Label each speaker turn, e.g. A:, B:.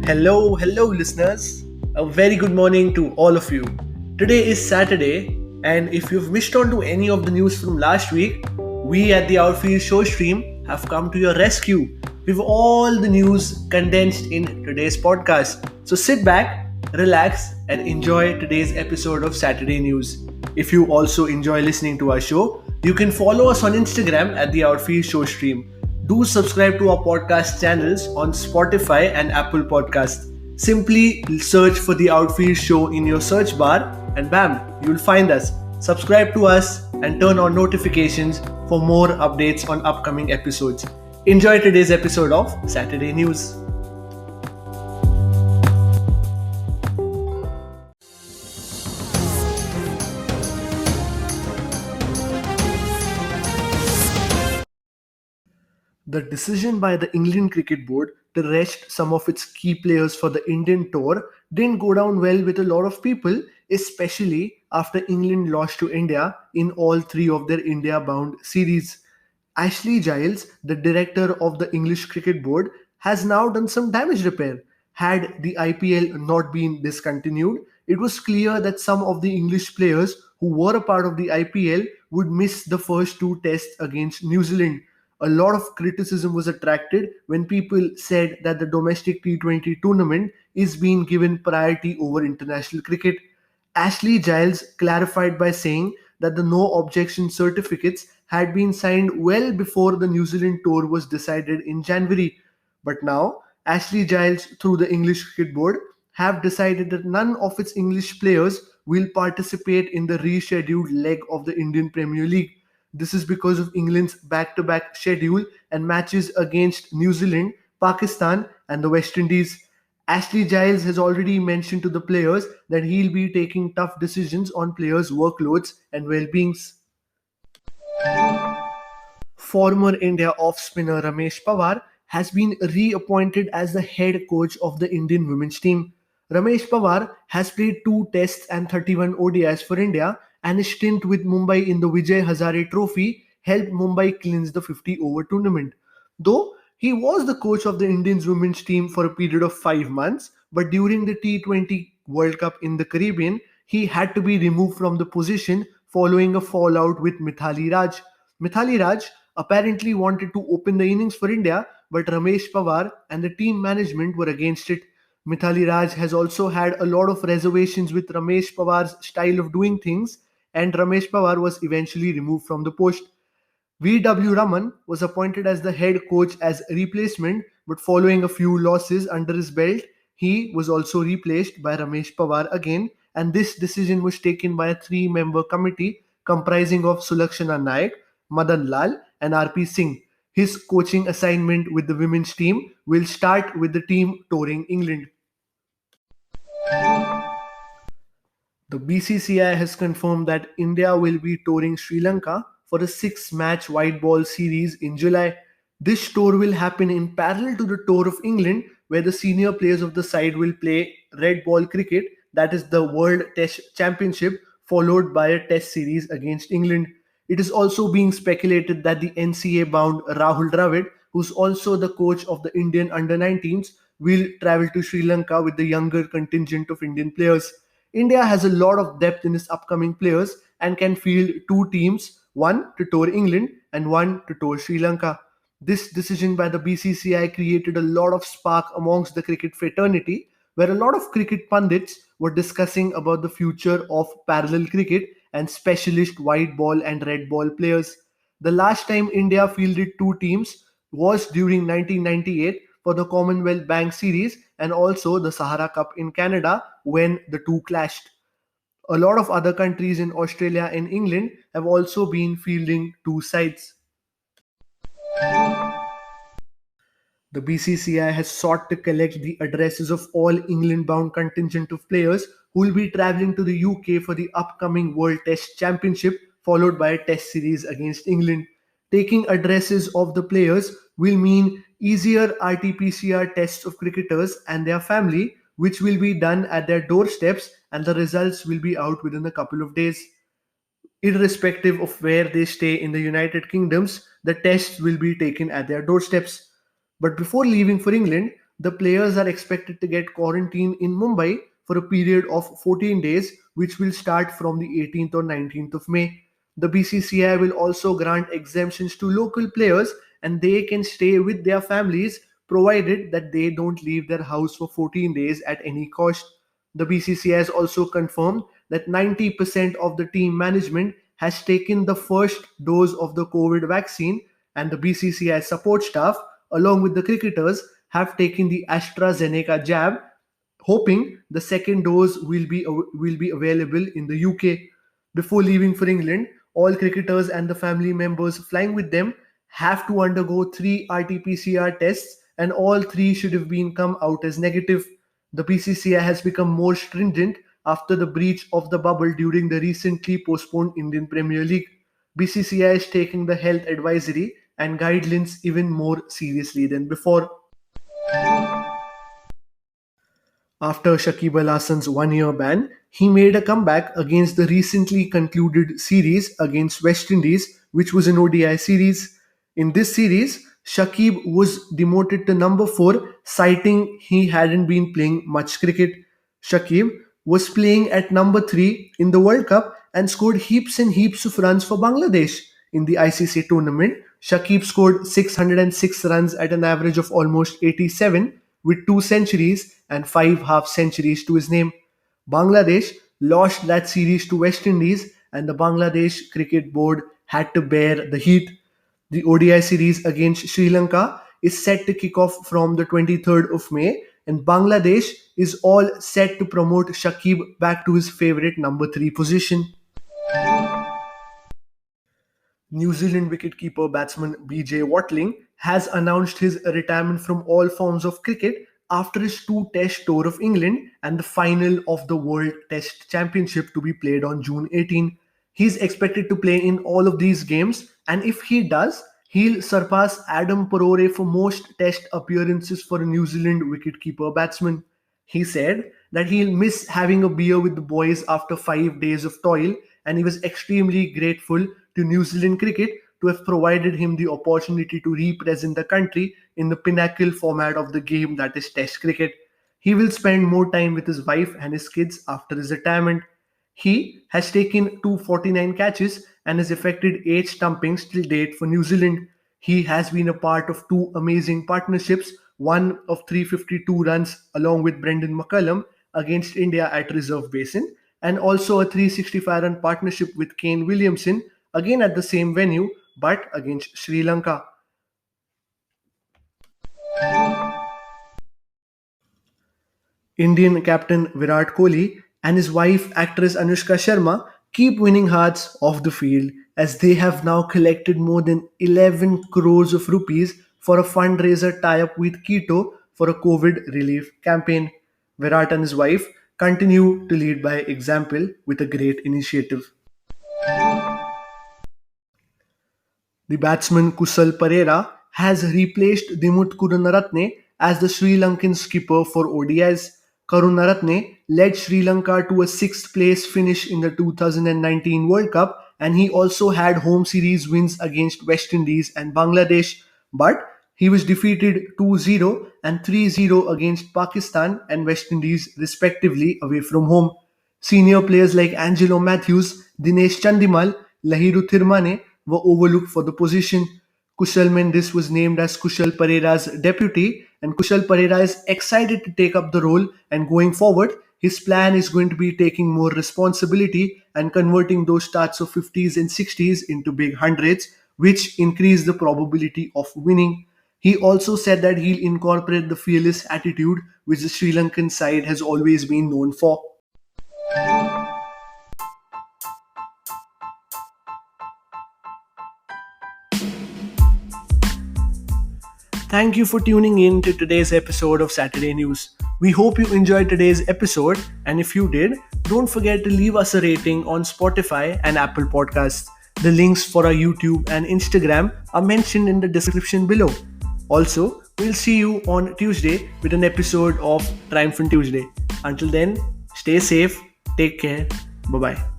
A: Hello, listeners. A very good morning to all of you. Today is Saturday, and if you've missed on to any of the news from last week, we at the Outfield Show Stream have come to your rescue with all the news condensed in today's podcast. So sit back, relax, and enjoy today's episode of Saturday News. If you also enjoy listening to our show, you can follow us on Instagram at the Outfield Show Stream. Do subscribe to our podcast channels on Spotify and Apple Podcasts. Simply search for the Outfield Show in your search bar and bam, you'll find us. Subscribe to us and turn on notifications for more updates on upcoming episodes. Enjoy today's episode of Saturday News. The decision by the England Cricket Board to rest some of its key players for the Indian tour didn't go down well with a lot of people, especially after England lost to India in all three of their India bound series. Ashley Giles, the director of the English Cricket Board, has now done some damage repair. Had the IPL not been discontinued, it was clear that some of the English players who were a part of the IPL would miss the first two tests against New Zealand. A lot of criticism was attracted when people said that the domestic T20 tournament is being given priority over international cricket. Ashley Giles clarified by saying that the no objection certificates had been signed well before the New Zealand tour was decided in January. But now, Ashley Giles, through the English Cricket Board, have decided that none of its English players will participate in the rescheduled leg of the Indian Premier League. This is because of England's back to back schedule and matches against New Zealand, Pakistan, and the West Indies. Ashley Giles has already mentioned to the players that he'll be taking tough decisions on players' workloads and well beings. Former India off spinner Ramesh Pawar has been reappointed as the head coach of the Indian women's team. Ramesh Pawar has played two tests and 31 ODIs for India, and his stint with Mumbai in the Vijay Hazare Trophy helped Mumbai clinch the 50 over tournament. Though he was the coach of the Indians women's team for a period of 5 months, but during the T20 World Cup in the Caribbean, he had to be removed from the position following a fallout with Mithali Raj. Mithali Raj apparently wanted to open the innings for India, but Ramesh Pawar and the team management were against it. Mithali Raj has also had a lot of reservations with Ramesh Pawar's style of doing things, and Ramesh Pawar was eventually removed from the post. V.W. Raman was appointed as the head coach as a replacement, but following a few losses under his belt, he was also replaced by Ramesh Pawar again, and this decision was taken by a three-member committee comprising of Sulakshana Naik, Madan Lal, and R.P. Singh. His coaching assignment with the women's team will start with the team touring England. The BCCI has confirmed that India will be touring Sri Lanka for a six-match white ball series in July. This tour will happen in parallel to the tour of England, where the senior players of the side will play red ball cricket, that is the World Test Championship, followed by a test series against England. It is also being speculated that the NCA bound Rahul Dravid, who's also the coach of the Indian under 19s, will travel to Sri Lanka with the younger contingent of Indian players. India has a lot of depth in its upcoming players and can field two teams, one to tour England and one to tour Sri Lanka. This decision by the BCCI created a lot of spark amongst the cricket fraternity, where a lot of cricket pundits were discussing about the future of parallel cricket and specialist white ball and red ball players. The last time India fielded two teams was during 1998 for the Commonwealth Bank Series and also the Sahara Cup in Canada when the two clashed. A lot of other countries in Australia and England have also been fielding two sides. The BCCI has sought to collect the addresses of all England bound contingent of players who will be travelling to the UK for the upcoming World Test Championship, followed by a Test series against England. Taking addresses of the players will mean easier RT-PCR tests of cricketers and their family, which will be done at their doorsteps, and the results will be out within a couple of days. Irrespective of where they stay in the United Kingdoms, the tests will be taken at their doorsteps. But before leaving for England, The players are expected to get quarantined in Mumbai for a period of 14 days, which will start from the 18th or 19th of May. The BCCI will also grant exemptions to local players and they can stay with their families provided that they don't leave their house for 14 days at any cost. The BCCI has also confirmed that 90% of the team management has taken the first dose of the COVID vaccine, and the BCCI support staff, along with the cricketers, have taken the AstraZeneca jab, hoping the second dose will be available in the UK. Before leaving for England, all cricketers and the family members flying with them have to undergo 3 RT-PCR tests, and all three should have been come out as negative. The BCCI has become more stringent after the breach of the bubble during the recently postponed Indian Premier League. BCCI is taking the health advisory and guidelines even more seriously than before. After Shakib Al Hasan's 1 year ban, he made a comeback against the recently concluded series against West Indies, which was an ODI series. In this series, Shakib was demoted to number 4, citing he hadn't been playing much cricket. Shakib was playing at number 3 in the World Cup and scored heaps and heaps of runs for Bangladesh. In the ICC tournament, Shakib scored 606 runs at an average of almost 87 with 2 centuries and 5 half centuries to his name. Bangladesh lost that series to West Indies and the Bangladesh Cricket Board had to bear the heat. The ODI series against Sri Lanka is set to kick off from the 23rd of May, and Bangladesh is all set to promote Shakib back to his favorite number 3 position. New Zealand wicketkeeper batsman BJ Watling has announced his retirement from all forms of cricket after his 2 Test tour of England and the final of the World Test Championship to be played on June 18. He's expected to play in all of these games, and if he does, he'll surpass Adam Perore for most Test appearances for a New Zealand wicketkeeper batsman. He said that he'll miss having a beer with the boys after 5 days of toil, and he was extremely grateful to New Zealand cricket to have provided him the opportunity to represent the country in the pinnacle format of the game, that is Test cricket. He will spend more time with his wife and his kids after his retirement. He has taken 249 catches and has effected 8 stumpings till date for New Zealand. He has been a part of 2 amazing partnerships, one of 352 runs along with Brendan McCullum against India at Reserve Basin, and also a 365-run partnership with Kane Williamson, again at the same venue but against Sri Lanka. Indian captain Virat Kohli and his wife actress Anushka Sharma keep winning hearts off the field as they have now collected more than 11 crores of rupees for a fundraiser tie-up with Keto for a COVID relief campaign. Virat and his wife continue to lead by example with a great initiative. The batsman Kusal Perera has replaced Dimuth Karunaratne as the Sri Lankan skipper for ODIs. Karunaratne led Sri Lanka to a 6th place finish in the 2019 World Cup, and he also had home series wins against West Indies and Bangladesh, but he was defeated 2-0 and 3-0 against Pakistan and West Indies respectively away from home. Senior players like Angelo Matthews, Dinesh Chandimal, Lahiru Thirmane were overlooked for the position. Kushal Mendis was named as Kushal Perera's deputy, and Kushal Perera is excited to take up the role, and going forward, his plan is going to be taking more responsibility and converting those starts of 50s and 60s into big hundreds, which increase the probability of winning. He also said that he'll incorporate the fearless attitude which the Sri Lankan side has always been known for. Thank you for tuning in to today's episode of Saturday News. We hope you enjoyed today's episode, and if you did, don't forget to leave us a rating on Spotify and Apple Podcasts. The links for our YouTube and Instagram are mentioned in the description below. Also, we'll see you on Tuesday with an episode of Triumphant Tuesday. Until then, stay safe, take care, bye bye.